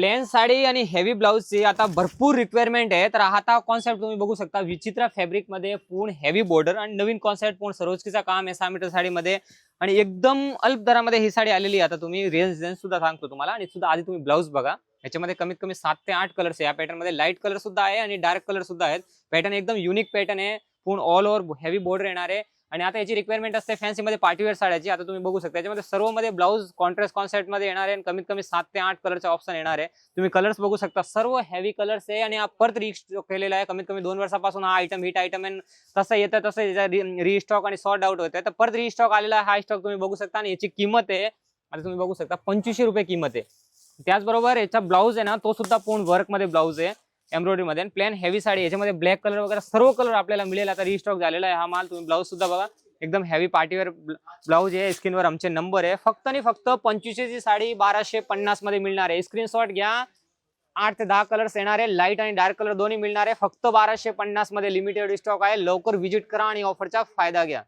Plain sari आणि heavy ब्लाउजची आता भरपूर रिक्वायरमेंट आहे. तर आता कॉन्सेप्ट तुम्ही बघू शकता, विचित्रा फॅब्रिक मध्ये पूर्ण हेवी बॉर्डर आणि नवीन कॉन्सेप्ट पूर्ण सरोजकीचा काम आहे 6 मीटर साडीमध्ये आणि एकदम अल्प दरामध्ये ही साडी आलेली आहे. आता तुम्ही रेंज सुद्धा सांगतो तुम्हाला आणि सुद्धा आधी तुम्ही ब्लाउज बघा. याच्यामध्ये कमीत कमी 7 ते 8 कलर्स आहे. या पॅटर्न मध्ये लाईट कलर सुद्धा आहे आणि डार्क कलर सुद्धा आहेत. पॅटर्न एकदम युनिक पॅटर्न आहे. पूर्ण ऑल ओव्हर हेवी बॉर्डर येणार आहे आणि आता याची रिक्वायरमेंट असते फॅन्सी मध्ये पार्टीवेअर साड्याची. आता तुम्ही बघू शकता याच्यामध्ये सर्व मध्ये ब्लाउज कॉन्ट्रास्ट कॉन्सेप्ट मध्ये येणार आहे आणि कमीत कमी 7 ते 8 कलरचे ऑप्शन येणार आहे. तुम्ही कलर्स बघू शकता, सर्व हेवी कलर्स आहे आणि हा परत रिस्टॉक केलेला आहे. कमीत कमी 2 वर्षापासून हा आयटम हिट आयटम आहे. तसं येतं तसं रिस्टॉक आणि सॉर्ट आउट होतं. तर परत रिस्टॉक आलेला आहे. हा स्टॉक तुम्ही बघू शकता आणि याची किंमत आहे, आता तुम्ही बघू शकता 2500 रुपये किंमत आहे. त्याचबरोबर याचा ब्लाउज आहे ना, तो सुद्धा पूर्ण वर्क मध्ये ब्लाउज आहे, एम्ब्रॉयडरी मध्ये. प्लेन हेवी साडी, याच्यामध्ये ब्लॅक कलर वगैरे सर्व कलर आपल्याला मिळेल. आता रिस्टॉक झालेला आहे हा माल. तुम्ही ब्लाउज सुद्धा बघा, एकदम हेवी पार्टीवेअर ब्लाउज आहे. स्क्रीनवर आमचे नंबर आहे. फक्त आणि फक्त 2500 ची साडी 1250 मध्ये मिळणार आहे. स्क्रीनशॉट घ्या. 8 ते 10 कलर्स येणार आहे, लाईट आणि डार्क कलर दोन्ही मिळणार आहे. फक्त 1250 मध्ये लिमिटेड स्टॉक आहे. लवकर व्हिजिट करा आणि ऑफरचा फायदा घ्या.